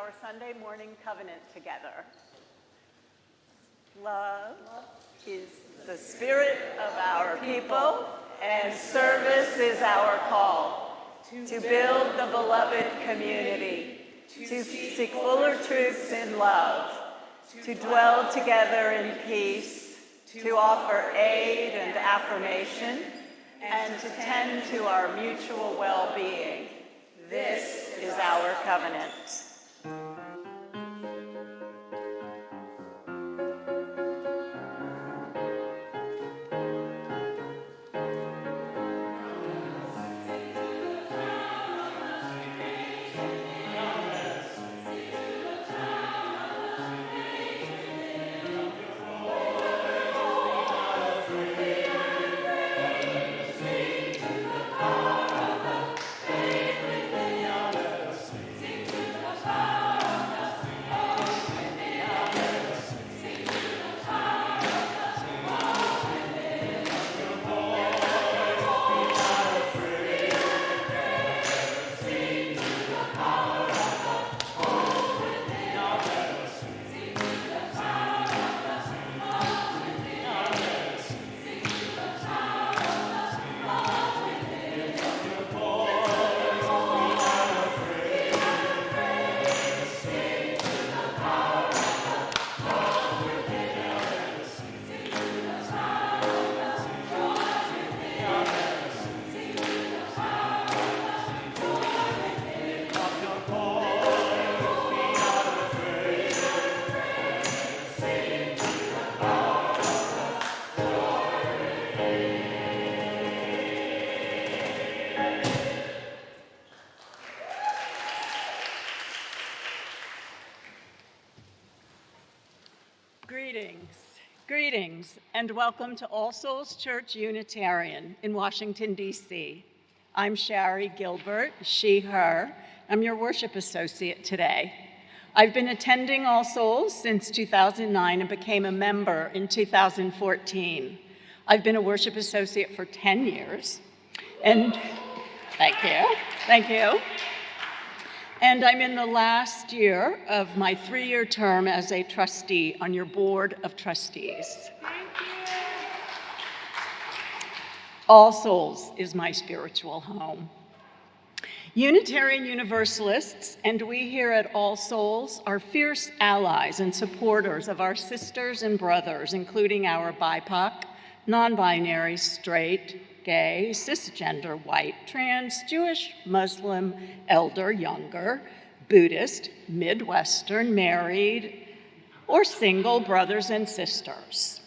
our Sunday morning covenant together. Love is the spirit of our people, and service is our call to build the beloved community, to seek fuller truths in love, to dwell together in peace, to offer aid and affirmation, and to tend to our mutual well-being. This is our covenant. Greetings, and welcome to All Souls Church Unitarian in Washington, D.C. I'm Shari Gilbert, she, her. I'm your worship associate today. I've been attending All Souls since 2009 and became a member in 2014. I've been a worship associate for 10 years, and thank you. And I'm in the last year of my 3-year term as a trustee on your board of trustees. All Souls is my spiritual home. Unitarian Universalists and we here at All Souls are fierce allies and supporters of our sisters and brothers, including our BIPOC, non-binary, straight, gay, cisgender, white, trans, Jewish, Muslim, elder, younger, Buddhist, Midwestern, married, or single brothers and sisters.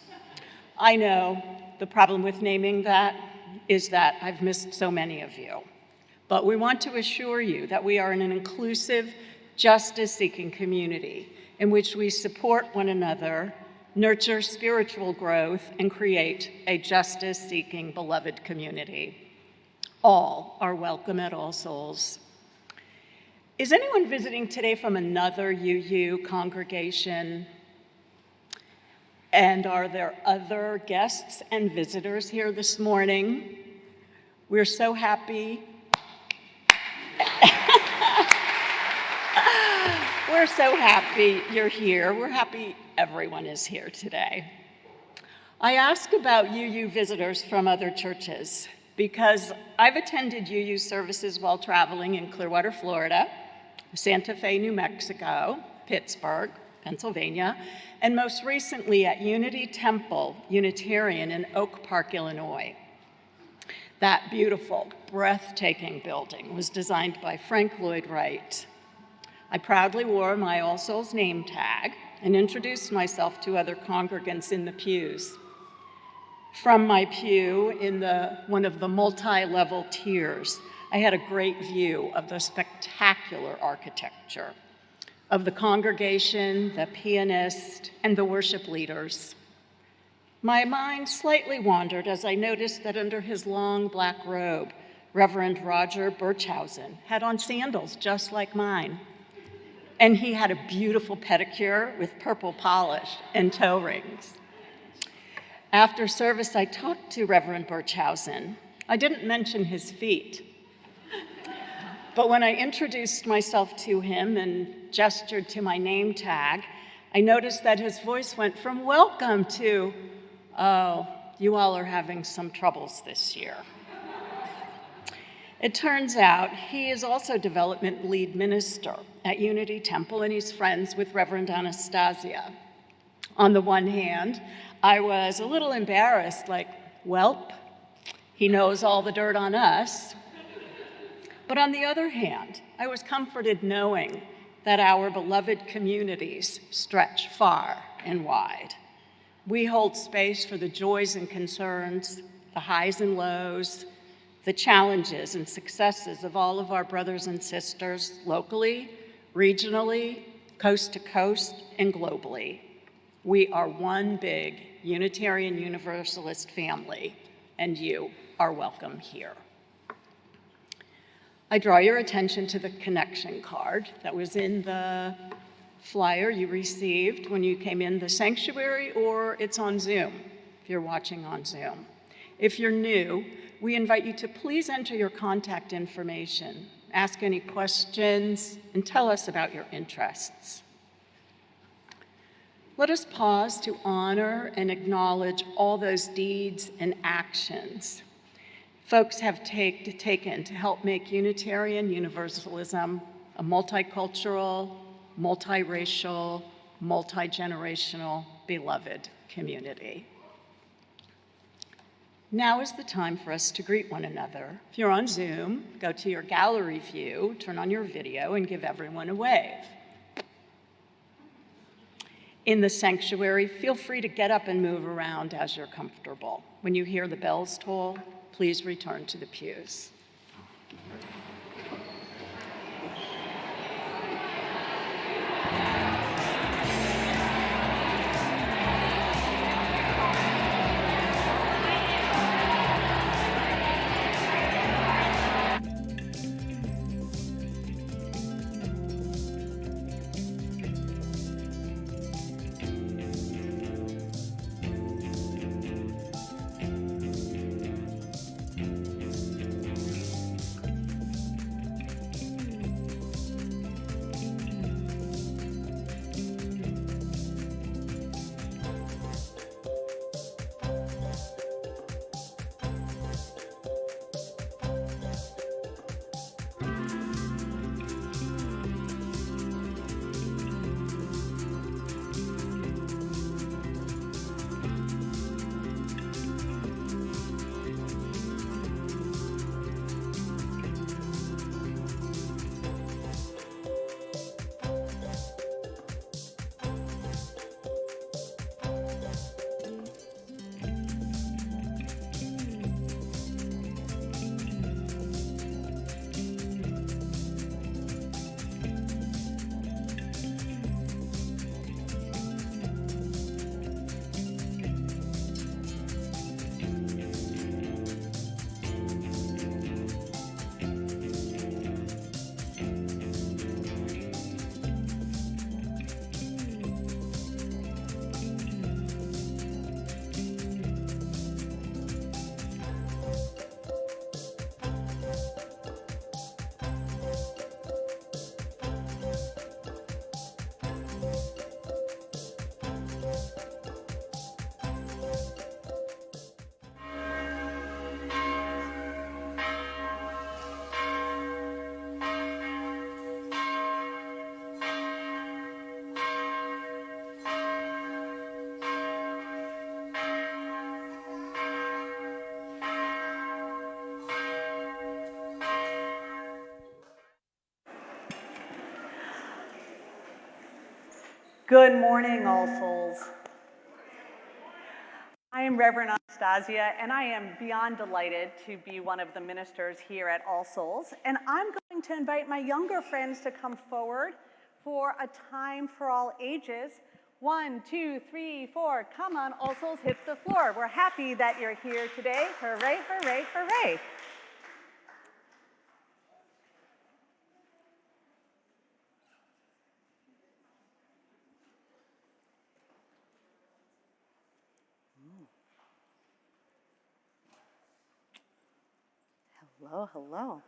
I know the problem with naming that is that I've missed so many of you, but we want to assure you that we are in an inclusive, justice-seeking community in which we support one another, nurture spiritual growth, and create a justice-seeking, beloved community. All are welcome at All Souls. Is anyone visiting today from another UU congregation? And are there other guests and visitors here this morning? We're so happy. We're so happy you're here. We're happy everyone is here today. I ask about UU visitors from other churches because I've attended UU services while traveling in Clearwater, Florida, Santa Fe, New Mexico, Pittsburgh, Pennsylvania, and most recently at Unity Temple Unitarian in Oak Park, Illinois. That beautiful, breathtaking building was designed by Frank Lloyd Wright. I proudly wore my All Souls name tag and introduced myself to other congregants in the pews. From my pew in one of the multi-level tiers, I had a great view of the spectacular architecture of the congregation, the pianist, and the worship leaders. My mind slightly wandered as I noticed that under his long black robe, Reverend Roger Birchhausen had on sandals just like mine. And he had a beautiful pedicure with purple polish and toe rings. After service, I talked to Reverend Birchhausen. I didn't mention his feet. But when I introduced myself to him and gestured to my name tag, I noticed that his voice went from welcome to, oh, you all are having some troubles this year. It turns out he is also development lead minister at Unity Temple, and he's friends with Reverend Anastasia. On the one hand, I was a little embarrassed, like, welp, he knows all the dirt on us. But on the other hand, I was comforted knowing that our beloved communities stretch far and wide. We hold space for the joys and concerns, the highs and lows, the challenges and successes of all of our brothers and sisters locally, regionally, coast to coast, and globally. We are one big Unitarian Universalist family, and you are welcome here. I draw your attention to the connection card that was in the flyer you received when you came in the sanctuary, or it's on Zoom if you're watching on Zoom. If you're new, we invite you to please enter your contact information, ask any questions, and tell us about your interests. Let us pause to honor and acknowledge all those deeds and actions folks have taken to help make Unitarian Universalism a multicultural, multiracial, multi-generational, beloved community. Now is the time for us to greet one another. If you're on Zoom, go to your gallery view, turn on your video, and give everyone a wave. In the sanctuary, feel free to get up and move around as you're comfortable. When you hear the bells toll, please return to the pews. Good morning, All Souls. I am Reverend Anastasia, and I am beyond delighted to be one of the ministers here at All Souls. And I'm going to invite my younger friends to come forward for a time for all ages. 1, 2, 3, 4. Come on, All Souls, hit the floor. We're happy that you're here today. Hooray, hooray, hooray. Hello, hello.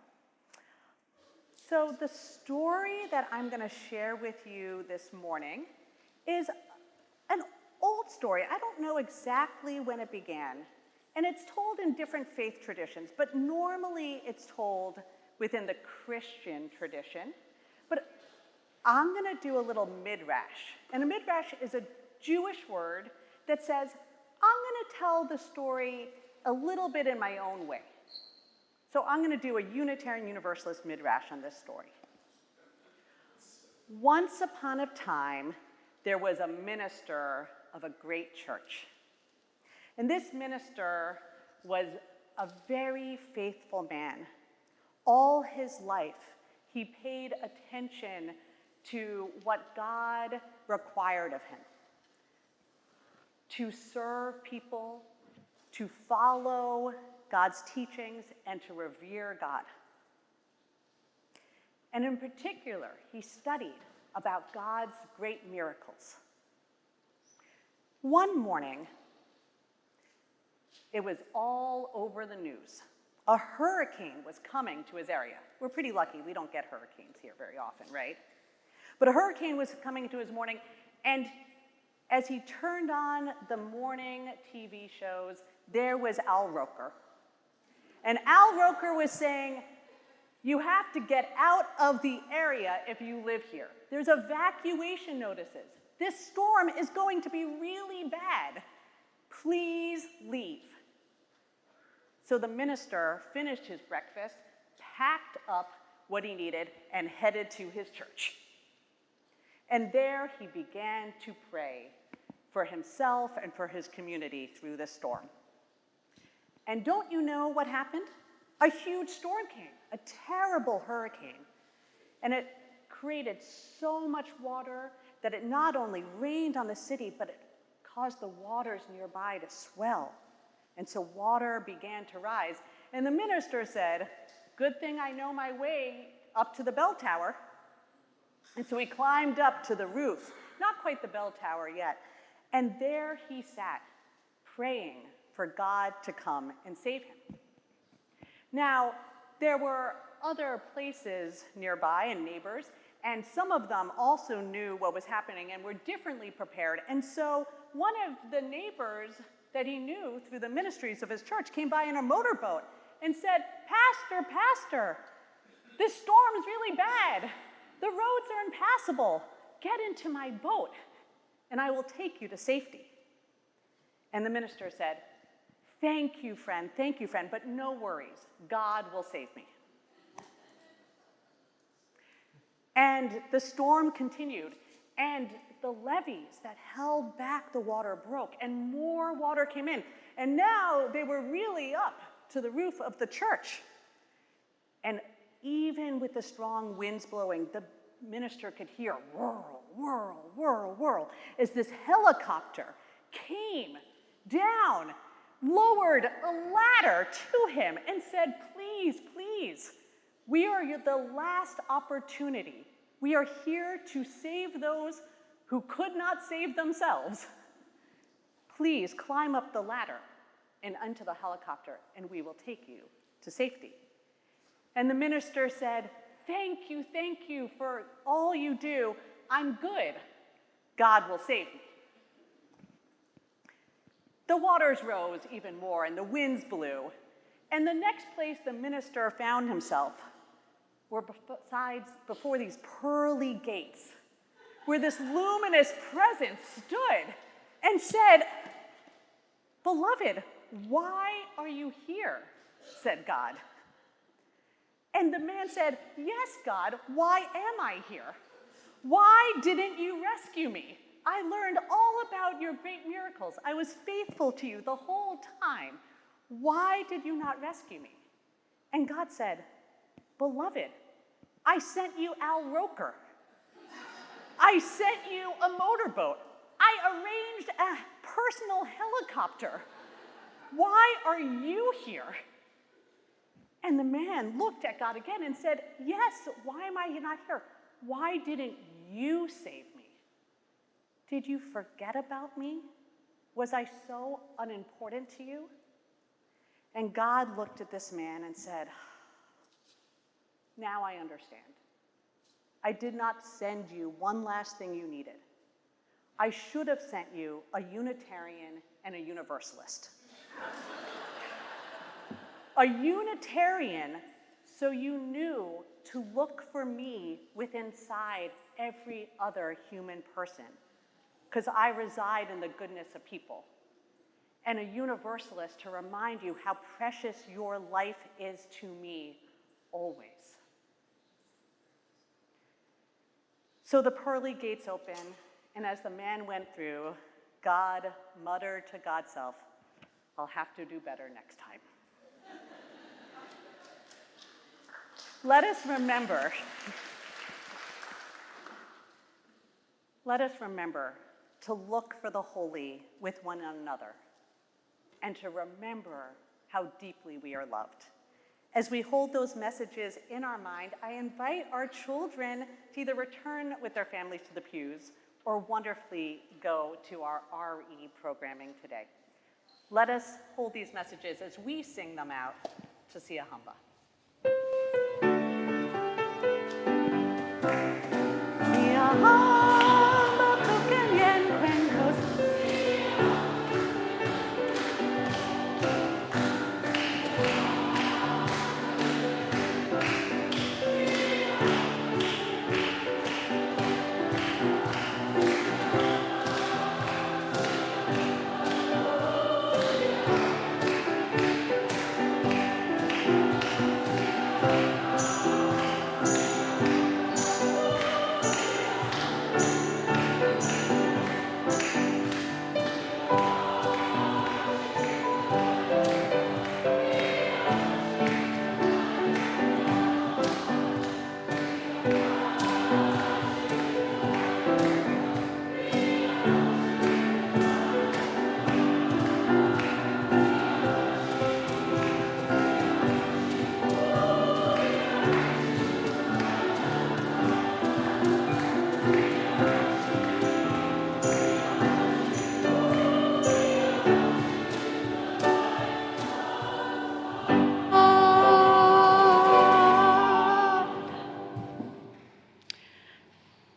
So the story that I'm going to share with you this morning is an old story. I don't know exactly when it began, and it's told in different faith traditions, but normally it's told within the Christian tradition. But I'm going to do a little midrash, and a midrash is a Jewish word that says, I'm going to tell the story a little bit in my own way. So I'm going to do a Unitarian Universalist midrash on this story. Once upon a time, there was a minister of a great church. And this minister was a very faithful man. All his life, he paid attention to what God required of him. To serve people, to follow God's teachings, and to revere God. And in particular, he studied about God's great miracles. One morning, it was all over the news. A hurricane was coming to his area. We're pretty lucky, we don't get hurricanes here very often, right? But a hurricane was coming to his morning, and as he turned on the morning TV shows, there was Al Roker. And Al Roker was saying, you have to get out of the area if you live here. There's evacuation notices. This storm is going to be really bad. Please leave. So the minister finished his breakfast, packed up what he needed, and headed to his church. And there he began to pray for himself and for his community through the storm. And don't you know what happened? A huge storm came, a terrible hurricane. And it created so much water that it not only rained on the city, but it caused the waters nearby to swell. And so water began to rise. And the minister said, good thing I know my way up to the bell tower. And so he climbed up to the roof, not quite the bell tower yet. And there he sat, praying for God to come and save him. Now, there were other places nearby and neighbors, and some of them also knew what was happening and were differently prepared. And so one of the neighbors that he knew through the ministries of his church came by in a motorboat and said, Pastor, this storm is really bad. The roads are impassable. Get into my boat, and I will take you to safety. And the minister said, thank you, friend, but no worries. God will save me. And the storm continued, and the levees that held back the water broke, and more water came in. And now they were really up to the roof of the church. And even with the strong winds blowing, the minister could hear whirl, whirl, whirl, whirl, as this helicopter came down, lowered a ladder to him, and said, please, we are the last opportunity. We are here to save those who could not save themselves. Please climb up the ladder and onto the helicopter, and we will take you to safety. And the minister said, thank you for all you do. I'm good. God will save me. The waters rose even more, and the winds blew. And the next place the minister found himself were before these pearly gates, where this luminous presence stood and said, beloved, why are you here? Said God. And the man said, yes, God, why am I here? Why didn't you rescue me? I learned all about your great miracles. I was faithful to you the whole time. Why did you not rescue me? And God said, beloved, I sent you Al Roker. I sent you a motorboat. I arranged a personal helicopter. Why are you here? And the man looked at God again and said, yes, why am I not here? Why didn't you save me? Did you forget about me? Was I so unimportant to you? And God looked at this man and said, Now I understand. I did not send you one last thing you needed. I should have sent you a Unitarian and a Universalist. A Unitarian, so you knew to look for me within inside every other human person, because I reside in the goodness of people. And a Universalist to remind you how precious your life is to me always. So the pearly gates open, and as the man went through, God muttered to God's self, "I'll have to do better next time." Let us remember to look for the holy with one another and to remember how deeply we are loved. As we hold those messages in our mind, I invite our children to either return with their families to the pews or wonderfully go to our RE programming today. Let us hold these messages as we sing them out to Sia Hamba. Sia Hamba Pukenyen Kwenkos.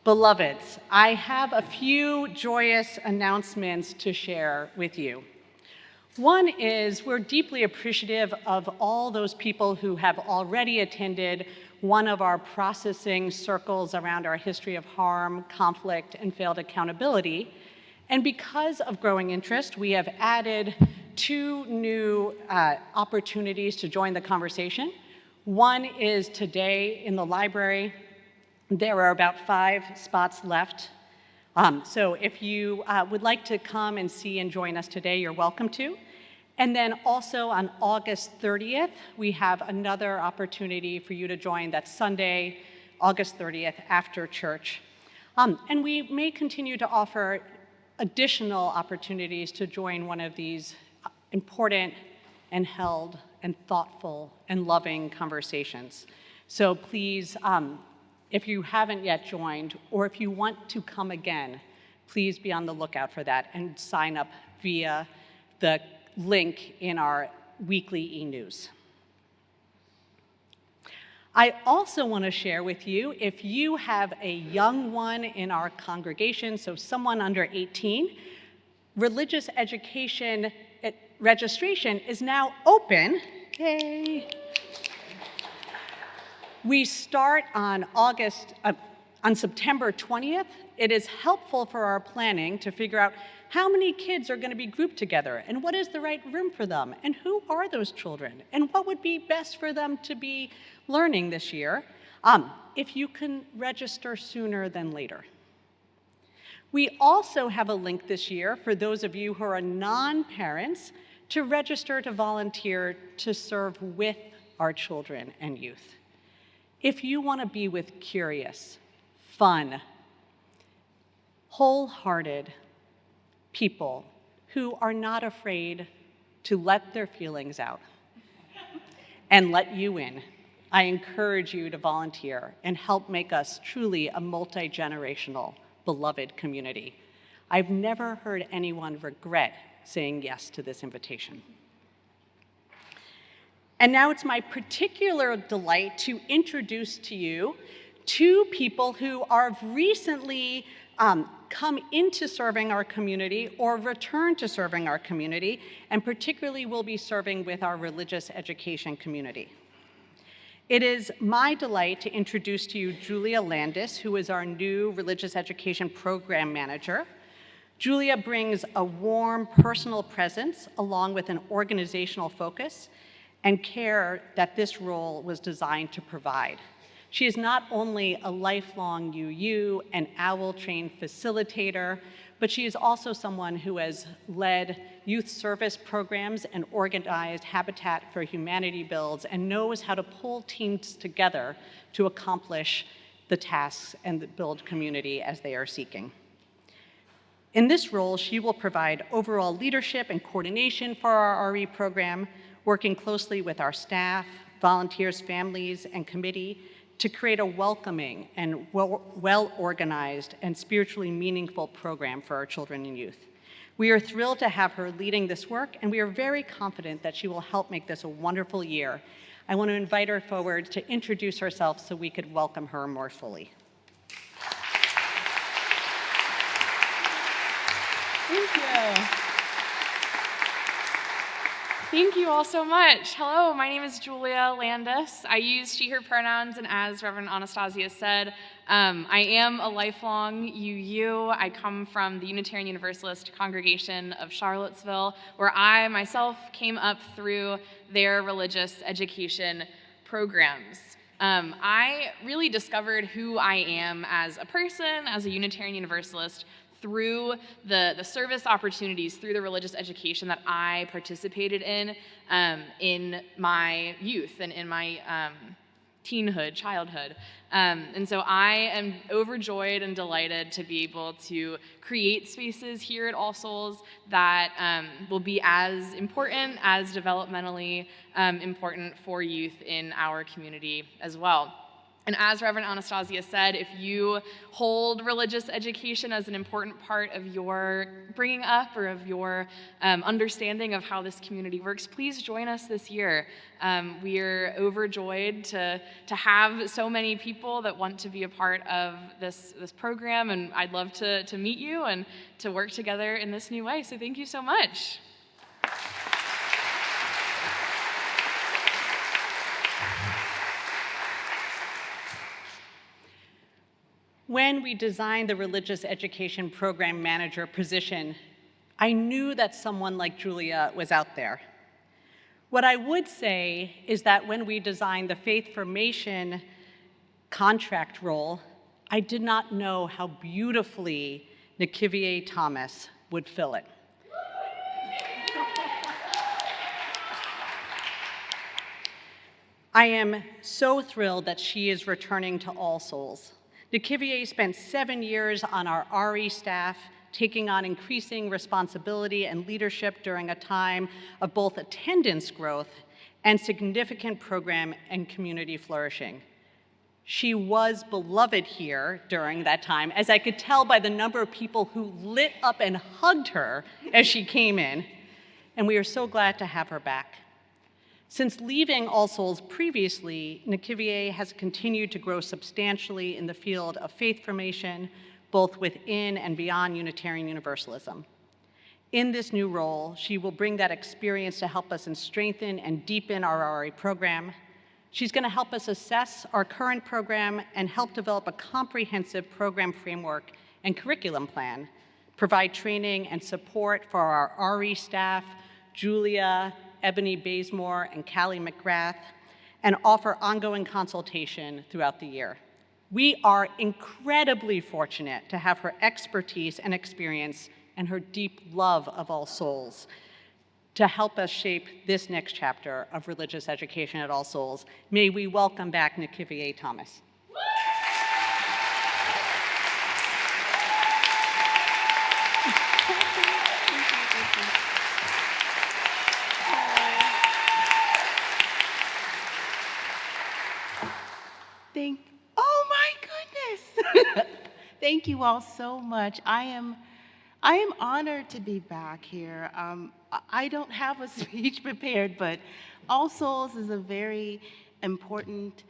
Beloveds, I have a few joyous announcements to share with you. One is we're deeply appreciative of all those people who have already attended one of our processing circles around our history of harm, conflict, and failed accountability. And because of growing interest, we have added 2 new opportunities to join the conversation. One is today in the library. There are about 5 spots left. So if you would like to come and see and join us today, you're welcome to. And then also on August 30th, we have another opportunity for you to join. That's Sunday, August 30th, after church. And we may continue to offer additional opportunities to join one of these important and held and thoughtful and loving conversations. So please, if you haven't yet joined, or if you want to come again, please be on the lookout for that and sign up via the link in our weekly e-news. I also want to share with you, if you have a young one in our congregation, so someone under 18, religious education registration is now open. Yay! We start on September 20th. It is helpful for our planning to figure out how many kids are going to be grouped together and what is the right room for them and who are those children and what would be best for them to be learning this year, if you can register sooner than later. We also have a link this year for those of you who are non-parents to register to volunteer to serve with our children and youth. If you want to be with curious, fun, wholehearted people who are not afraid to let their feelings out and let you in, I encourage you to volunteer and help make us truly a multi-generational, beloved community. I've never heard anyone regret saying yes to this invitation. And now it's my particular delight to introduce to you two people who are recently come into serving our community or returned to serving our community, and particularly will be serving with our religious education community. It is my delight to introduce to you Julia Landis, who is our new religious education program manager. Julia brings a warm personal presence along with an organizational focus and care that this role was designed to provide. She is not only a lifelong UU and OWL-trained facilitator, but she is also someone who has led youth service programs and organized Habitat for Humanity builds and knows how to pull teams together to accomplish the tasks and build community as they are seeking. In this role, she will provide overall leadership and coordination for our RE program, working closely with our staff, volunteers, families, and committee to create a welcoming and well-organized and spiritually meaningful program for our children and youth. We are thrilled to have her leading this work, and we are very confident that she will help make this a wonderful year. I want to invite her forward to introduce herself so we could welcome her more fully. Thank you. Thank you all so much. Hello, my name is Julia Landis. I use she, her pronouns, and as Reverend Anastasia said, I am a lifelong UU. I come from the Unitarian Universalist congregation of Charlottesville, where I myself came up through their religious education programs. I really discovered who I am as a person, as a Unitarian Universalist, through the service opportunities, through the religious education that I participated in my youth and in my teenhood, childhood. And so I am overjoyed and delighted to be able to create spaces here at All Souls that will be as important, as developmentally important for youth in our community as well. And as Reverend Anastasia said, if you hold religious education as an important part of your bringing up or of your understanding of how this community works, please join us this year. We're overjoyed to have so many people that want to be a part of this program, and I'd love to meet you and to work together in this new way. So thank you so much. When we designed the religious education program manager position, I knew that someone like Julia was out there. What I would say is that when we designed the faith formation contract role, I did not know how beautifully Nakivier Thomas would fill it. I am so thrilled that she is returning to All Souls. Nakivier spent 7 years on our RE staff, taking on increasing responsibility and leadership during a time of both attendance growth and significant program and community flourishing. She was beloved here during that time, as I could tell by the number of people who lit up and hugged her as she came in, and we are so glad to have her back. Since leaving All Souls previously, Nakivier has continued to grow substantially in the field of faith formation, both within and beyond Unitarian Universalism. In this new role, she will bring that experience to help us strengthen and deepen our RE program. She's going to help us assess our current program and help develop a comprehensive program framework and curriculum plan, provide training and support for our RE staff, Julia, Ebony Bazemore, and Callie McGrath, and offer ongoing consultation throughout the year. We are incredibly fortunate to have her expertise and experience and her deep love of All Souls to help us shape this next chapter of religious education at All Souls. May we welcome back Nakivier Thomas. Oh my goodness. Thank you all so much. I am I am honored to be back here. I don't have a speech prepared, but All Souls is a very important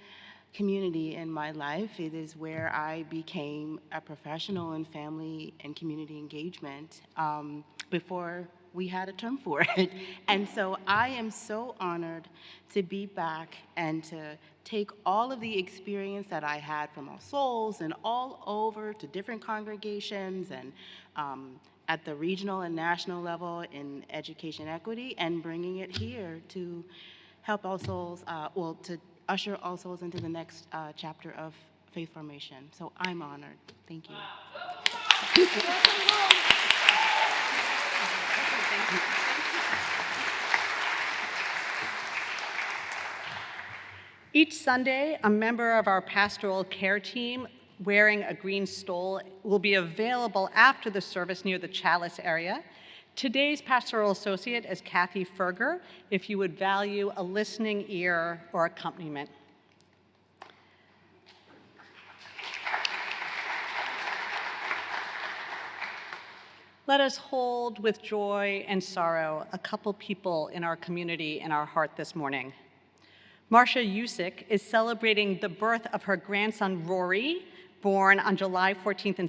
community in my life. It is where I became a professional in family and community engagement before we had a term for it. And so I am so honored to be back and to take all of the experience that I had from All Souls and all over to different congregations and at the regional and national level in education equity and bringing it here to help All Souls, to usher All Souls into the next chapter of faith formation. So I'm honored. Thank you. Each Sunday, a member of our pastoral care team wearing a green stole will be available after the service near the Chalice area. Today's pastoral associate is Kathy Ferger, if you would value a listening ear or accompaniment. Let us hold with joy and sorrow a couple people in our community in our heart this morning. Marcia Usick is celebrating the birth of her grandson, Rory, born on July 14th in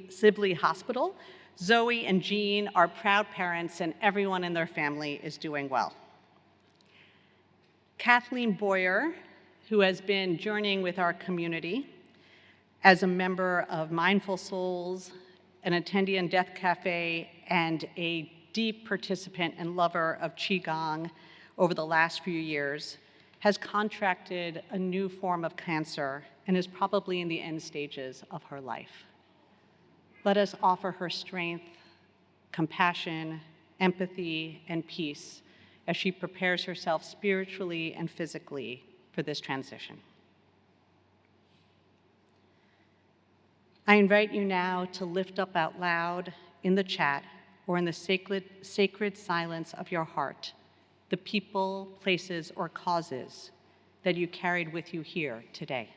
Sibley Hospital. Zoe and Jean are proud parents, and everyone in their family is doing well. Kathleen Boyer, who has been journeying with our community as a member of Mindful Souls, an attendee in Death Cafe, and a deep participant and lover of Qigong over the last few years, has contracted a new form of cancer and is probably in the end stages of her life. Let us offer her strength, compassion, empathy, and peace as she prepares herself spiritually and physically for this transition. I invite you now to lift up out loud in the chat or in the sacred silence of your heart the people, places, or causes that you carried with you here today.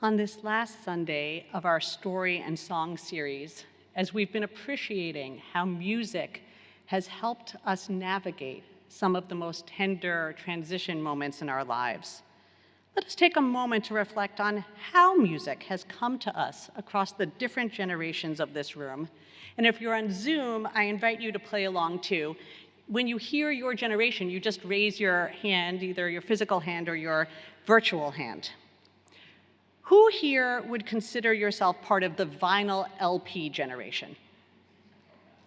On this last Sunday of our Story and Song series, as we've been appreciating how music has helped us navigate some of the most tender transition moments in our lives, let us take a moment to reflect on how music has come to us across the different generations of this room. And if you're on Zoom, I invite you to play along too. When you hear your generation, you just raise your hand, either your physical hand or your virtual hand. Who here would consider yourself part of the vinyl LP generation?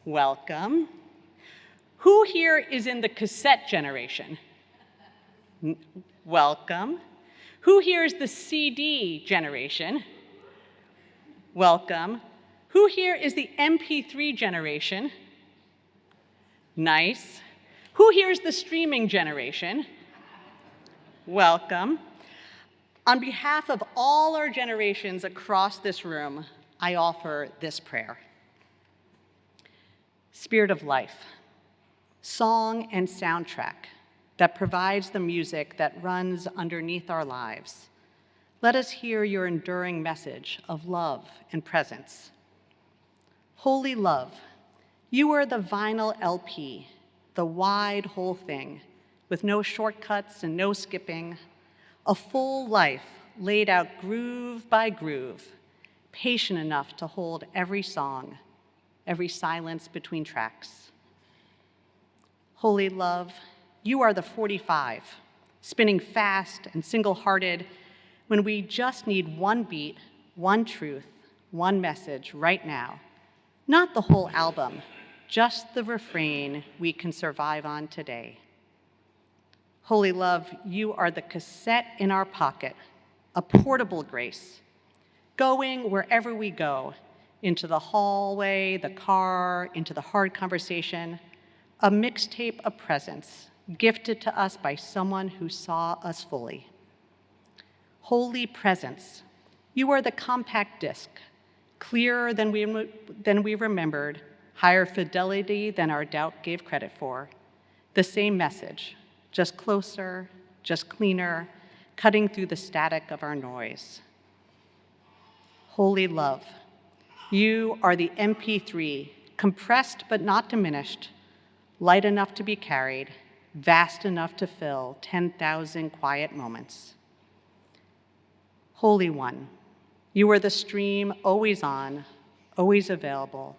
Welcome. Who here is in the cassette generation? Welcome. Who here is the CD generation? Welcome. Who here is the MP3 generation? Nice. Who here is the streaming generation? Welcome. On behalf of all our generations across this room, I offer this prayer. Spirit of life, song and soundtrack that provides the music that runs underneath our lives, let us hear your enduring message of love and presence. Holy love, you are the vinyl LP, the wide whole thing, with no shortcuts and no skipping, a full life laid out groove by groove, patient enough to hold every song, every silence between tracks. Holy love, you are the 45, spinning fast and single-hearted when we just need one beat, one truth, one message right now. Not the whole album, just the refrain we can survive on today. Holy love, you are the cassette in our pocket, a portable grace. going wherever we go, into the hallway, the car, into the hard conversation, a mixtape of presence gifted to us by someone who saw us fully. Holy presence, you are the compact disc, clearer than we remembered, higher fidelity than our doubt gave credit for. The same message, just closer, just cleaner, cutting through the static of our noise. Holy love, you are the MP3, compressed but not diminished, light enough to be carried, vast enough to fill 10,000 quiet moments. Holy One, you are the stream always on, always available,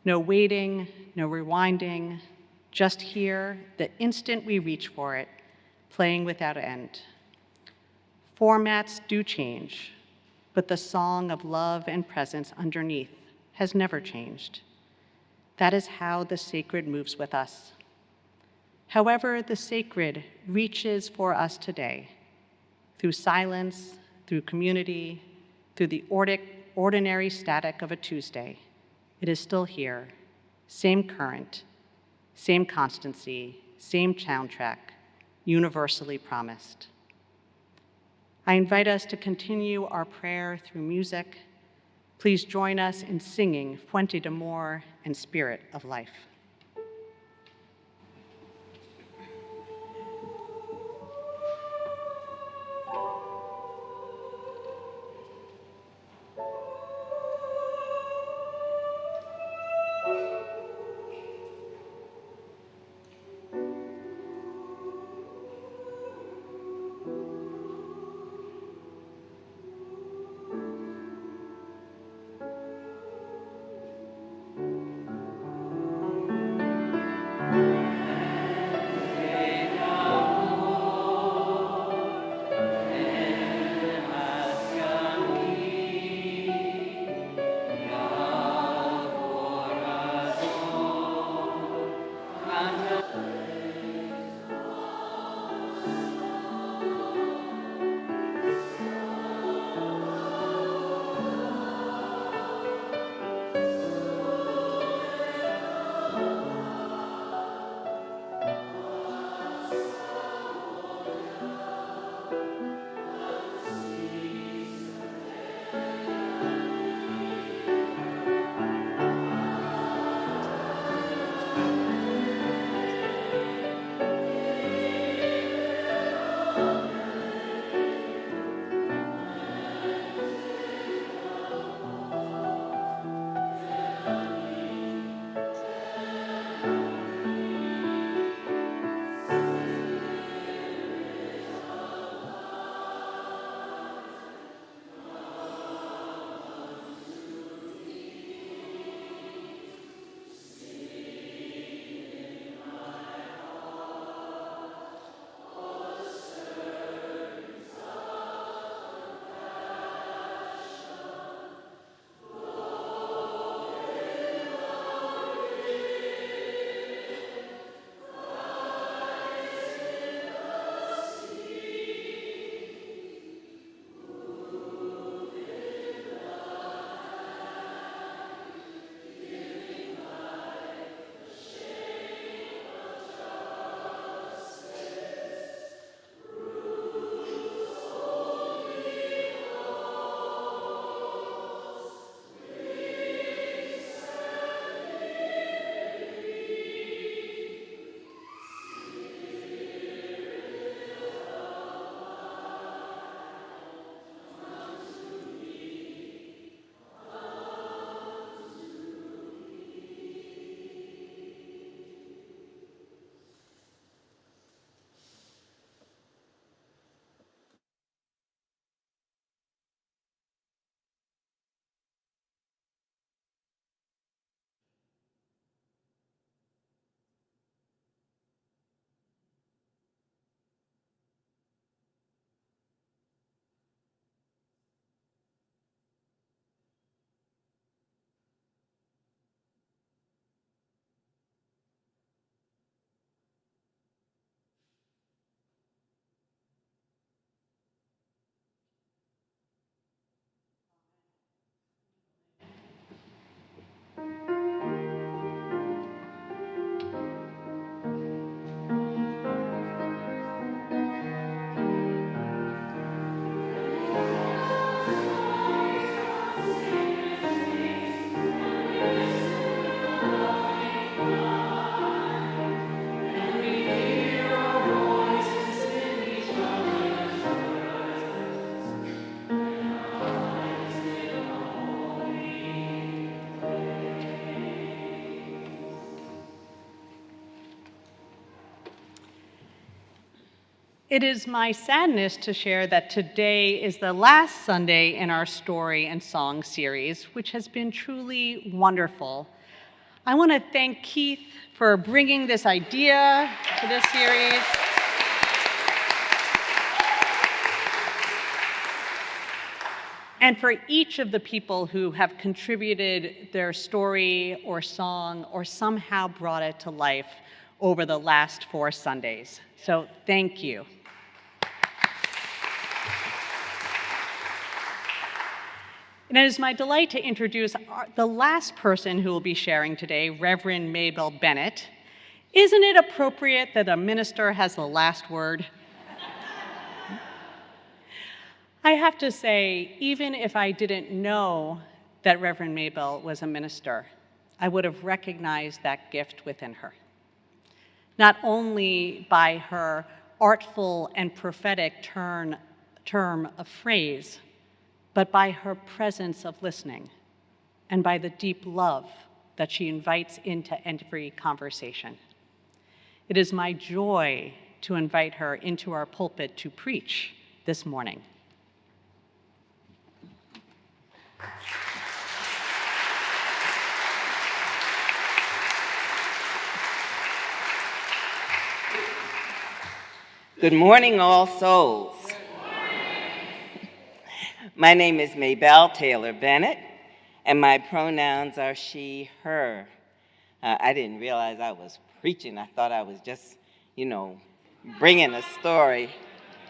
no waiting, no rewinding, just here the instant we reach for it, playing without end. Formats do change, but the song of love and presence underneath has never changed. That is how the sacred moves with us. However, the sacred reaches for us today, through silence, through community, through the ordinary static of a Tuesday. It is still here, same current, same constancy, same soundtrack, universally promised. I invite us to continue our prayer through music. Please join us in singing Fuente de Amor and Spirit of Life. It is my sadness to share that today is the last Sunday in our story and song series, which has been truly wonderful. I want to thank Keith for bringing this idea to this series. And for each of the people who have contributed their story or song or somehow brought it to life over the last 4 Sundays. So thank you. And it is my delight to introduce the last person who will be sharing today, Reverend Mabel Bennett. Isn't it appropriate that a minister has the last word? I have to say, even if I didn't know that Reverend Mabel was a minister, I would have recognized that gift within her. Not only by her artful and prophetic term of phrase, but by her presence of listening and by the deep love that she invites into every conversation. It is my joy to invite her into our pulpit to preach this morning. Good morning, All Souls. My name is Mabel Taylor Bennett, and my pronouns are she, her. I didn't realize I was preaching. I thought I was just, bringing a story.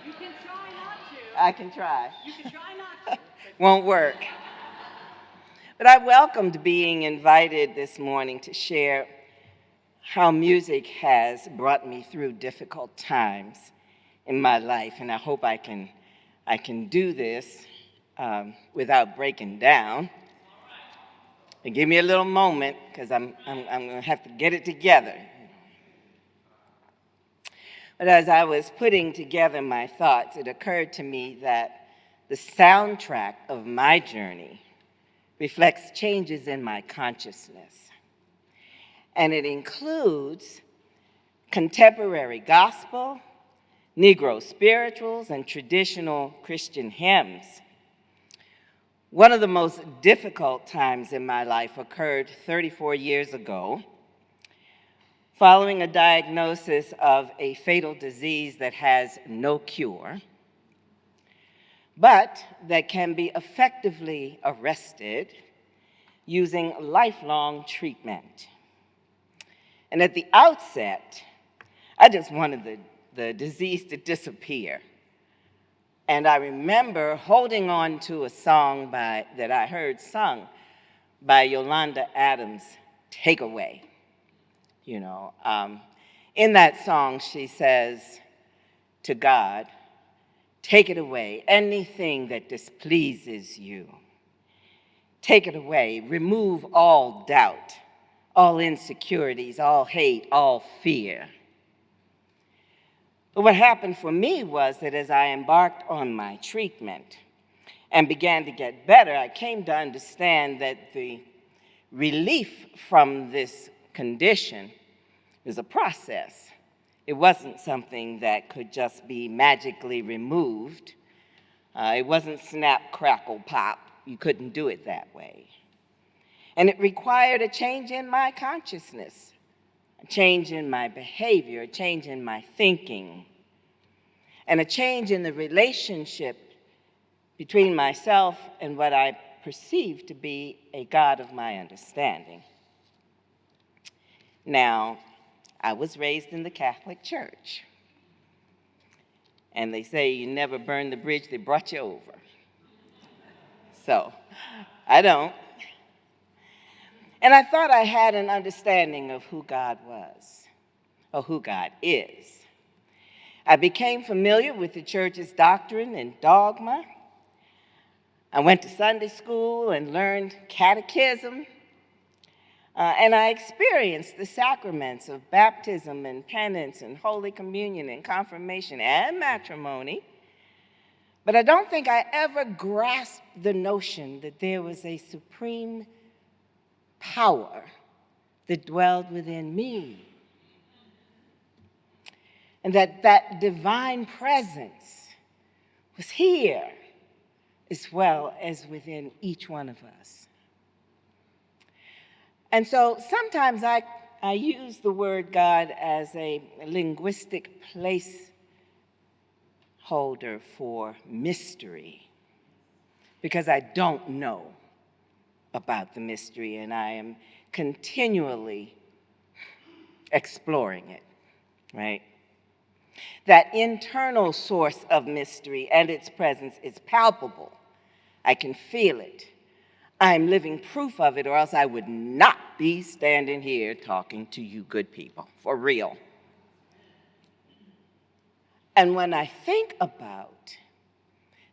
You can try not to. I can try. You can try not to. Won't work. But I welcomed being invited this morning to share how music has brought me through difficult times in my life, and I hope I can do this without breaking down. And give me a little moment, because I'm going to have to get it together. But as I was putting together my thoughts, it occurred to me that the soundtrack of my journey reflects changes in my consciousness. And it includes contemporary gospel, Negro spirituals, and traditional Christian hymns. One of the most difficult times in my life occurred 34 years ago, following a diagnosis of a fatal disease that has no cure, but that can be effectively arrested using lifelong treatment. And at the outset, I just wanted the disease to disappear. And I remember holding on to a song that I heard sung by Yolanda Adams, "Take Away." In that song, she says to God, "Take it away, anything that displeases you. Take it away, remove all doubt, all insecurities, all hate, all fear." But what happened for me was that as I embarked on my treatment and began to get better, I came to understand that the relief from this condition is a process. It wasn't something that could just be magically removed. It wasn't snap, crackle, pop. You couldn't do it that way. And it required a change in my consciousness, a change in my behavior, a change in my thinking, and a change in the relationship between myself and what I perceive to be a God of my understanding. Now, I was raised in the Catholic Church, and they say you never burn the bridge that brought you over. So, I don't. And I thought I had an understanding of who God was, or who God is. I became familiar with the church's doctrine and dogma. I went to Sunday school and learned catechism. And I experienced the sacraments of baptism and penance and Holy Communion and confirmation and matrimony. But I don't think I ever grasped the notion that there was a supreme power that dwelled within me. and that divine presence was here as well as within each one of us. And so sometimes I use the word God as a linguistic placeholder for mystery, because I don't know about the mystery, and I am continually exploring it, right? That internal source of mystery and its presence is palpable. I can feel it. I'm living proof of it, or else I would not be standing here talking to you good people, for real. And when I think about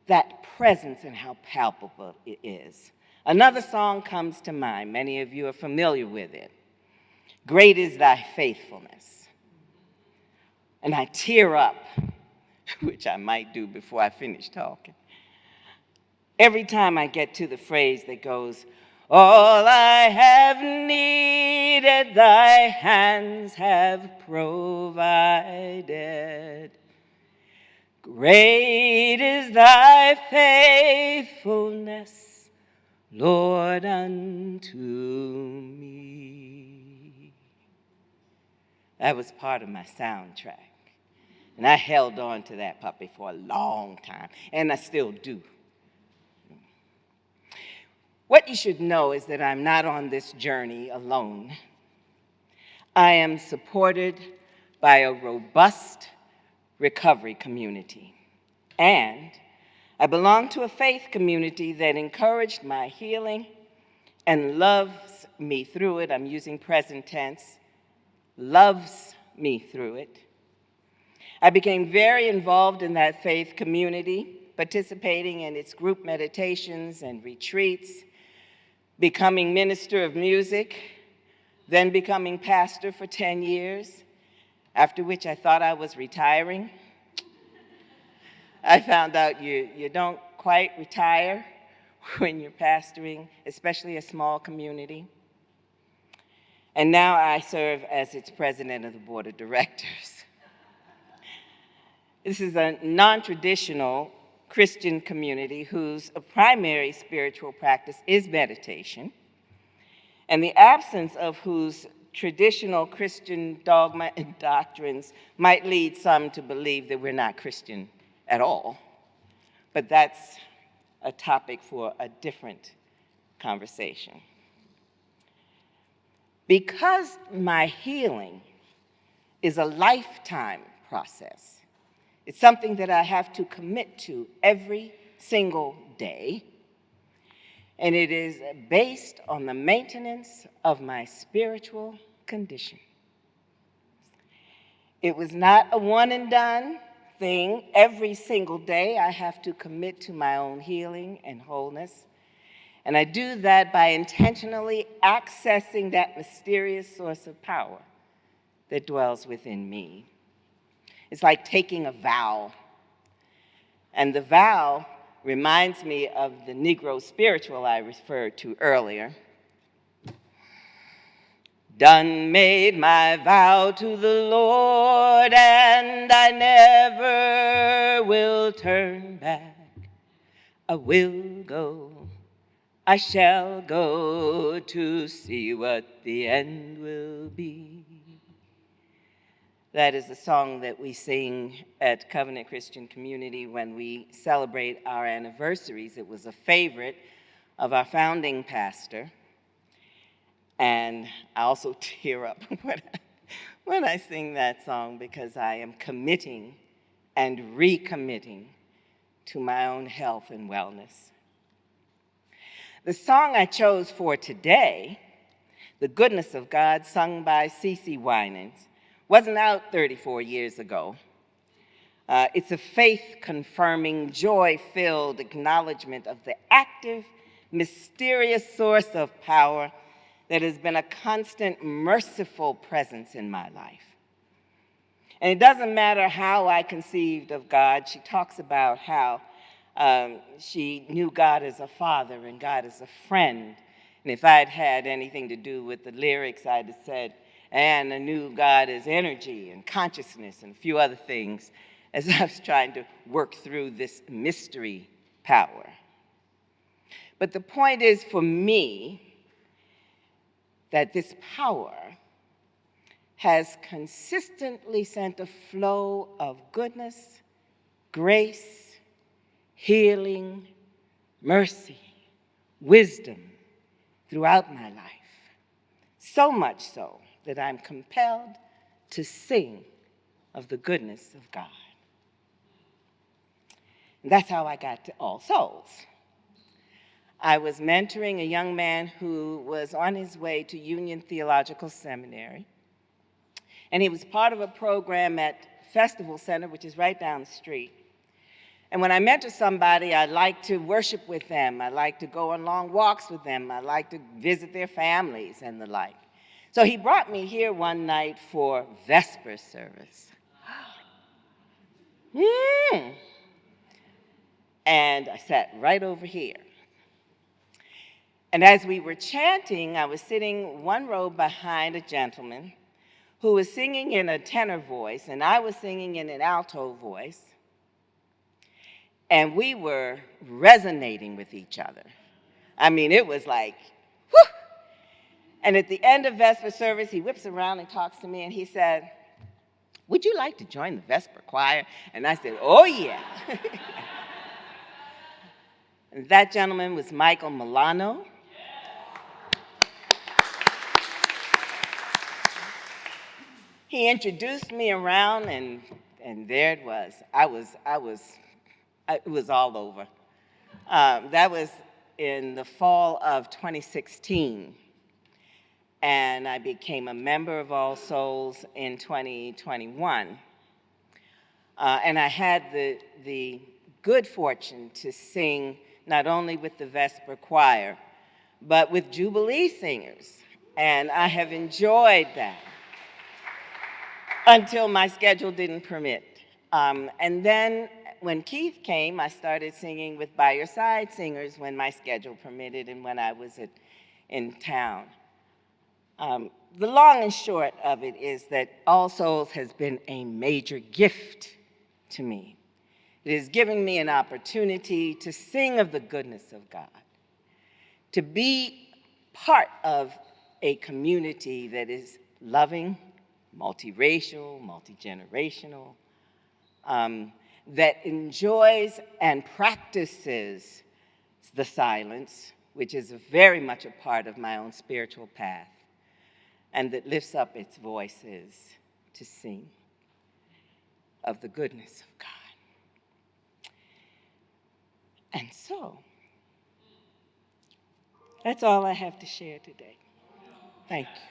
that presence and how palpable it is, another song comes to mind. Many of you are familiar with it. Great is thy faithfulness. And I tear up, which I might do before I finish talking, every time I get to the phrase that goes, all I have needed, thy hands have provided. Great is thy faithfulness, Lord, unto me. That was part of my soundtrack. And I held on to that puppy for a long time, and I still do. What you should know is that I'm not on this journey alone. I am supported by a robust recovery community, and I belong to a faith community that encouraged my healing and loves me through it. I'm using present tense, loves me through it. I became very involved in that faith community, participating in its group meditations and retreats, becoming minister of music, then becoming pastor for 10 years, after which I thought I was retiring. I found out you don't quite retire when you're pastoring, especially a small community. And now I serve as its president of the board of directors. This is a non-traditional Christian community whose primary spiritual practice is meditation, and the absence of whose traditional Christian dogma and doctrines might lead some to believe that we're not Christian at all. But that's a topic for a different conversation. Because my healing is a lifetime process, it's something that I have to commit to every single day, and it is based on the maintenance of my spiritual condition. It was not a one and done thing. Every single day I have to commit to my own healing and wholeness, and I do that by intentionally accessing that mysterious source of power that dwells within me. It's like taking a vow. And the vow reminds me of the Negro spiritual I referred to earlier. Done made my vow to the Lord, and I never will turn back. I will go, I shall go to see what the end will be. That is a song that we sing at Covenant Christian Community when we celebrate our anniversaries. It was a favorite of our founding pastor. And I also tear up when I sing that song, because I am committing and recommitting to my own health and wellness. The song I chose for today, The Goodness of God, sung by CeCe Winans, wasn't out 34 years ago. It's a faith-confirming, joy-filled acknowledgement of the active, mysterious source of power that has been a constant, merciful presence in my life. And it doesn't matter how I conceived of God. She talks about how she knew God as a father and God as a friend. And if I had had anything to do with the lyrics, I'd have said, And I knew God as energy and consciousness and a few other things as I was trying to work through this mystery power. But the point is for me that this power has consistently sent a flow of goodness, grace, healing, mercy, wisdom throughout my life. So much so that I'm compelled to sing of the goodness of God. And that's how I got to All Souls. I was mentoring a young man who was on his way to Union Theological Seminary, and he was part of a program at Festival Center, which is right down the street. And when I mentor somebody, I like to worship with them. I like to go on long walks with them. I like to visit their families and the like. So he brought me here one night for Vesper service. And I sat right over here. And as we were chanting, I was sitting one row behind a gentleman who was singing in a tenor voice, and I was singing in an alto voice. And we were resonating with each other. I mean, it was like, whew! And at the end of Vesper service, he whips around and talks to me, and he said, "Would you like to join the Vesper choir?" And I said, "Oh, yeah." And that gentleman was Michael Milano. He introduced me around, and there it was. It was all over. That was in the fall of 2016. And I became a member of All Souls in 2021. And I had the good fortune to sing not only with the Vesper Choir, but with Jubilee singers. And I have enjoyed that until my schedule didn't permit. And then when Keith came, I started singing with By Your Side singers when my schedule permitted and when I was in town. The long and short of it is that All Souls has been a major gift to me. It has given me an opportunity to sing of the goodness of God, to be part of a community that is loving, multiracial, multi-generational, that enjoys and practices the silence, which is very much a part of my own spiritual path, and that lifts up its voices to sing of the goodness of God. And so, that's all I have to share today. Thank you.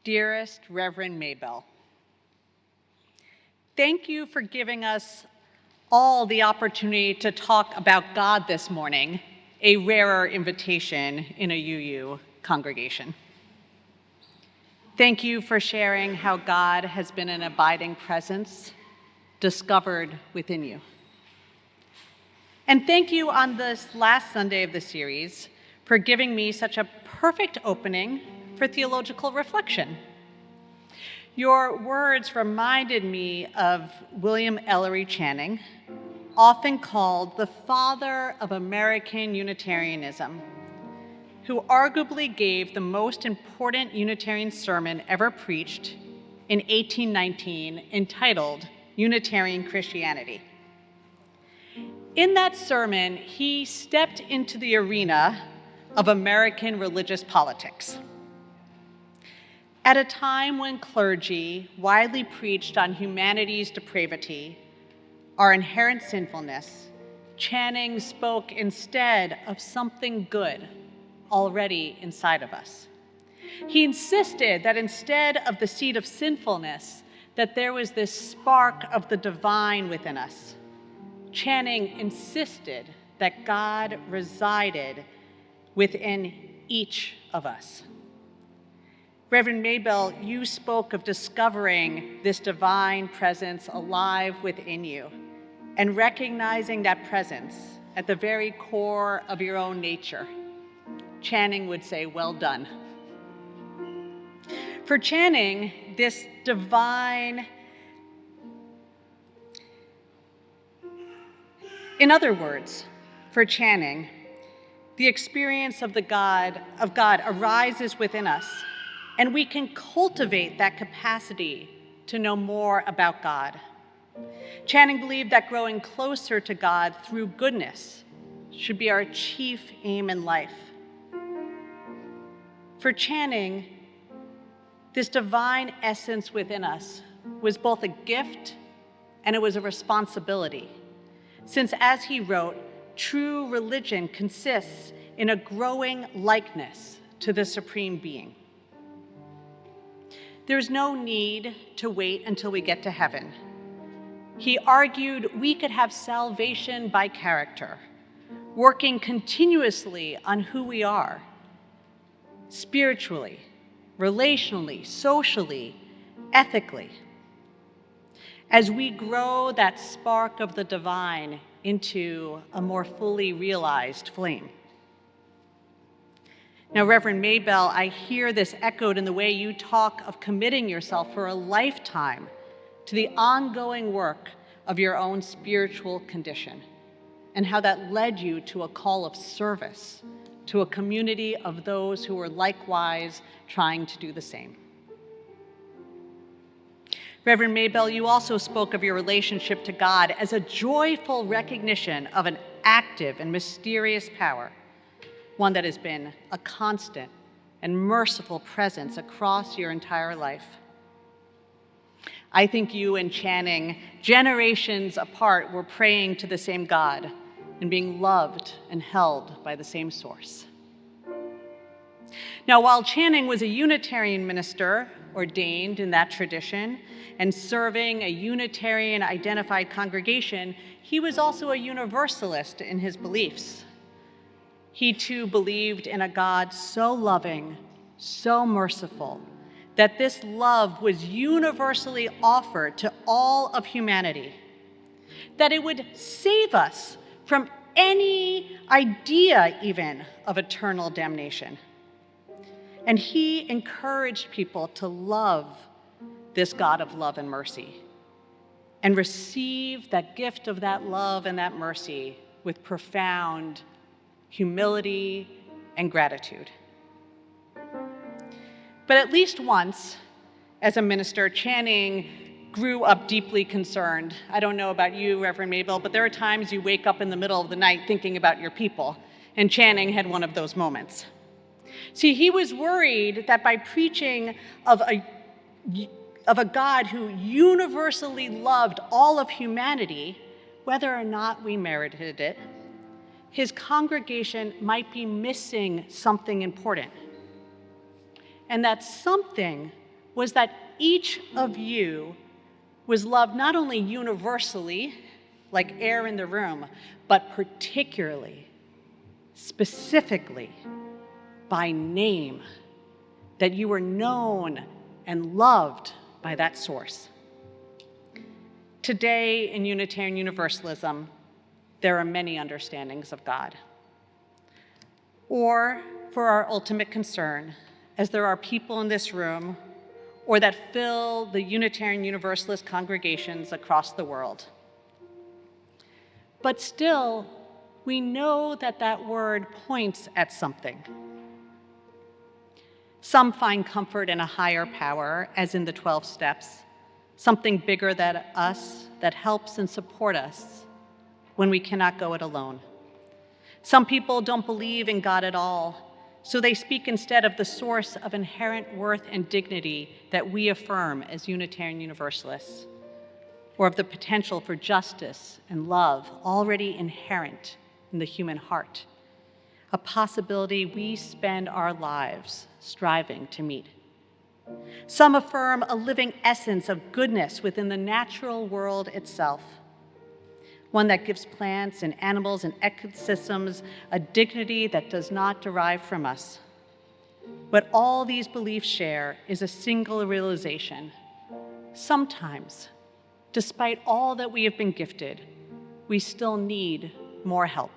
Dearest Reverend Maybell, thank you for giving us all the opportunity to talk about God this morning, a rarer invitation in a UU congregation. Thank you for sharing how God has been an abiding presence discovered within you. And thank you on this last Sunday of the series for giving me such a perfect opening for theological reflection. Your words reminded me of William Ellery Channing, often called the father of American Unitarianism, who arguably gave the most important Unitarian sermon ever preached in 1819, entitled Unitarian Christianity. In that sermon, he stepped into the arena of American religious politics. At a time when clergy widely preached on humanity's depravity, our inherent sinfulness, Channing spoke instead of something good already inside of us. He insisted that instead of the seed of sinfulness, that there was this spark of the divine within us. Channing insisted that God resided within each of us. Reverend Maybell, you spoke of discovering this divine presence alive within you and recognizing that presence at the very core of your own nature. Channing would say, well done. For Channing, this divine, in other words, for Channing, the experience of God arises within us, and we can cultivate that capacity to know more about God. Channing believed that growing closer to God through goodness should be our chief aim in life. For Channing, this divine essence within us was both a gift and it was a responsibility, since as he wrote, true religion consists in a growing likeness to the Supreme Being. There's no need to wait until we get to heaven. He argued we could have salvation by character, working continuously on who we are, spiritually, relationally, socially, ethically, as we grow that spark of the divine into a more fully realized flame. Now, Reverend Maybell, I hear this echoed in the way you talk of committing yourself for a lifetime to the ongoing work of your own spiritual condition, and how that led you to a call of service to a community of those who were likewise trying to do the same. Reverend Maybell, you also spoke of your relationship to God as a joyful recognition of an active and mysterious power, one that has been a constant and merciful presence across your entire life. I think you and Channing, generations apart, were praying to the same God and being loved and held by the same source. Now, while Channing was a Unitarian minister, ordained in that tradition, and serving a Unitarian-identified congregation, he was also a Universalist in his beliefs. He too believed in a God so loving, so merciful, that this love was universally offered to all of humanity, that it would save us from any idea even of eternal damnation. And he encouraged people to love this God of love and mercy and receive that gift of that love and that mercy with profound humility and gratitude. But at least once, as a minister, Channing grew up deeply concerned. I don't know about you, Reverend Maybell, but there are times you wake up in the middle of the night thinking about your people, and Channing had one of those moments. See, he was worried that by preaching of a God who universally loved all of humanity, whether or not we merited it, his congregation might be missing something important. And that something was that each of you was loved not only universally, like air in the room, but particularly, specifically, by name, that you were known and loved by that source. Today in Unitarian Universalism, there are many understandings of God. Or for our ultimate concern, as there are people in this room or that fill the Unitarian Universalist congregations across the world. But still, we know that that word points at something. Some find comfort in a higher power, as in the 12 steps, something bigger than us that helps and supports us when we cannot go it alone. Some people don't believe in God at all, so they speak instead of the source of inherent worth and dignity that we affirm as Unitarian Universalists, or of the potential for justice and love already inherent in the human heart, a possibility we spend our lives striving to meet. Some affirm a living essence of goodness within the natural world itself, one that gives plants and animals and ecosystems a dignity that does not derive from us. What all these beliefs share is a single realization. Sometimes, despite all that we have been gifted, we still need more help.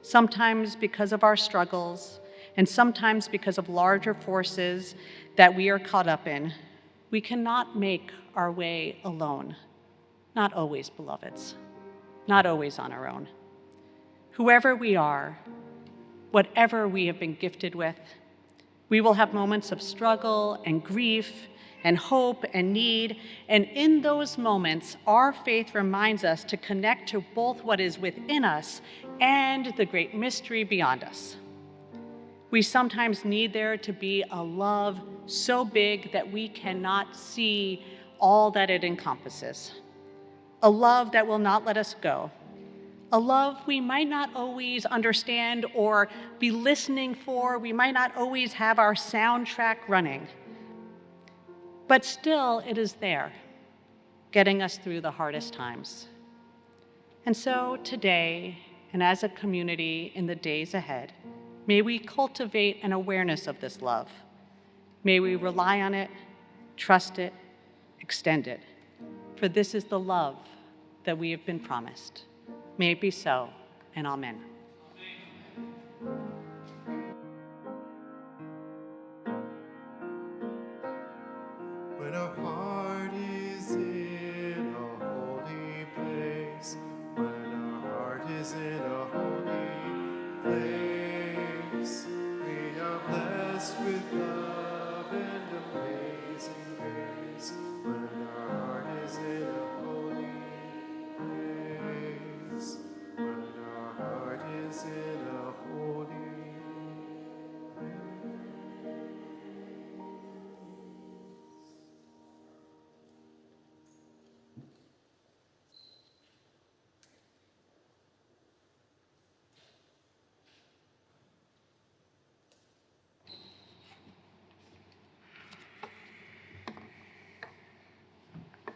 Sometimes because of our struggles, and sometimes because of larger forces that we are caught up in, we cannot make our way alone. Not always, beloveds, not always on our own. Whoever we are, whatever we have been gifted with, we will have moments of struggle and grief and hope and need, and in those moments, our faith reminds us to connect to both what is within us and the great mystery beyond us. We sometimes need there to be a love so big that we cannot see all that it encompasses. A love that will not let us go. A love we might not always understand or be listening for. We might not always have our soundtrack running. But still, it is there, getting us through the hardest times. And so today, and as a community in the days ahead, may we cultivate an awareness of this love. May we rely on it, trust it, extend it. For this is the love that we have been promised. May it be so, and amen. When our heart is in a holy place, when our heart is in a holy place, we are blessed with love and amazing grace. When our heart is in a holy place, when our heart is in a holy place.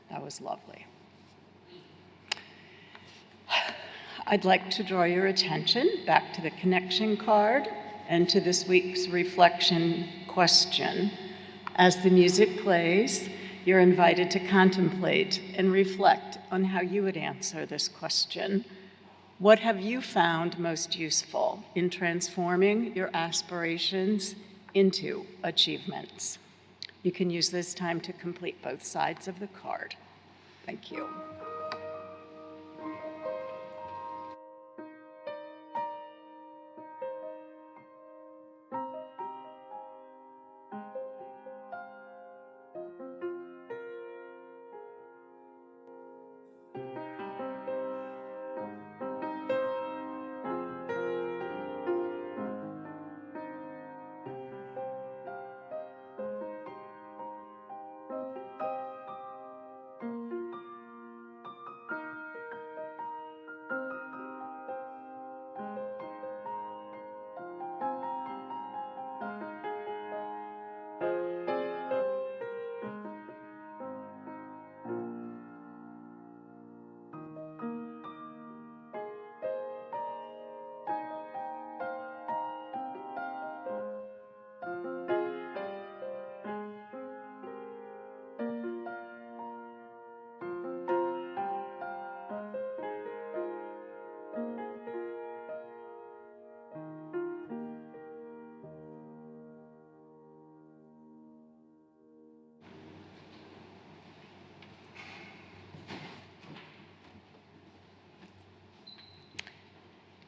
That was lovely. I'd like to draw your attention back to the connection card and to this week's reflection question. As the music plays, you're invited to contemplate and reflect on how you would answer this question. What have you found most useful in transforming your aspirations into achievements? You can use this time to complete both sides of the card. Thank you.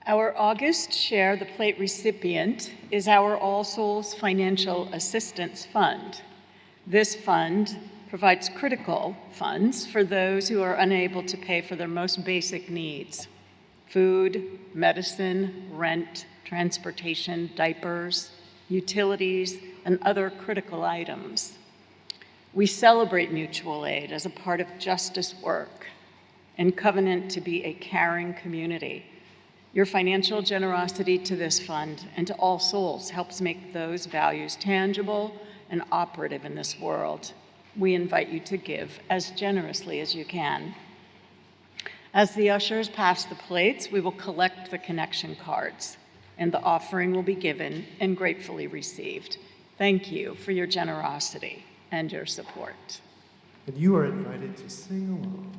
Our August Share the Plate recipient is our All Souls Financial Assistance Fund. This fund provides critical funds for those who are unable to pay for their most basic needs: food, medicine, rent, transportation, diapers, utilities, and other critical items. We celebrate mutual aid as a part of justice work and covenant to be a caring community. Your financial generosity to this fund and to All Souls helps make those values tangible and operative in this world. We invite you to give as generously as you can. As the ushers pass the plates, we will collect the connection cards, and the offering will be given and gratefully received. Thank you for your generosity and your support. And you are invited to sing along.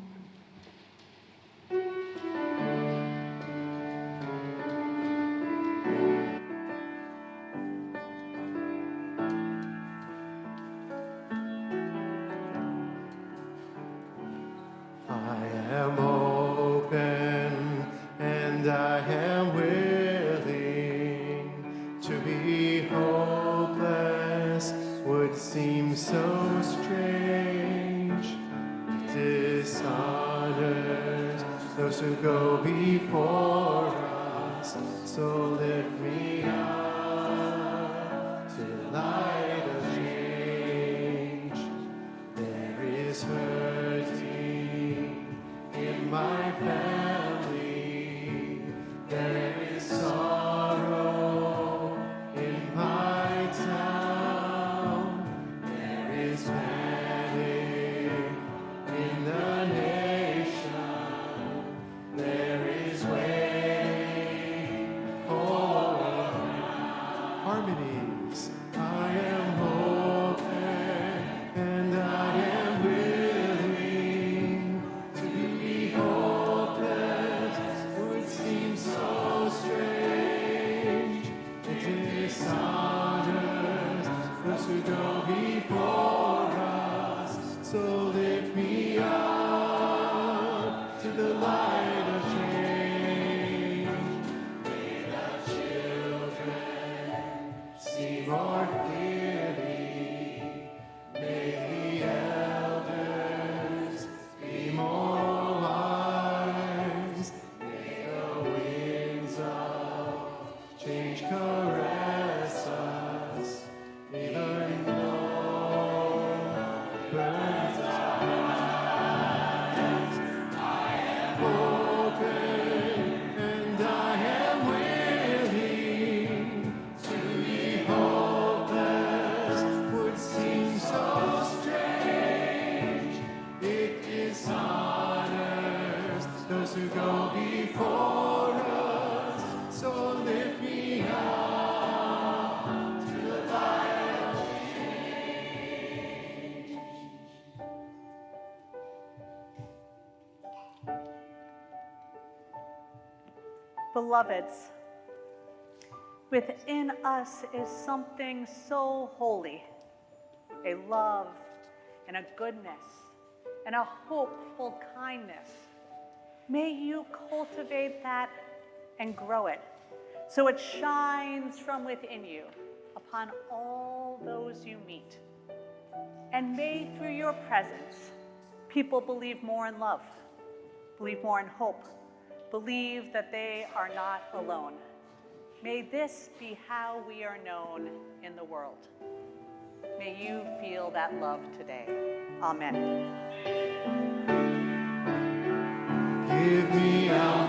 I am open and I am willing. To be hopeless would seem so strange. It dishonors those who go before us. So lift me up to the light of change. There is hurting in my family. There is sorrow in my town. There is panic in the nation. There is waiting for harmonies. I am open and I am willing. To be hopeless would seem so strange. It dishonors those who go before us. So lift me up to the light of change. May the children see more clearly. May the elders be more wise. May the winds of change caress us. Even though burns eyes. I am open and I am willing. To be hopeless would seem so strange. It dishonors those who go before us. So lift me up to the light of change. Beloveds, within us is something so holy, a love and a goodness and a hopeful kindness. May you cultivate that and grow it so it shines from within you upon all those you meet. And may through your presence, people believe more in love, believe more in hope, believe that they are not alone. May this be how we are known in the world. May you feel that love today. Amen. Give me a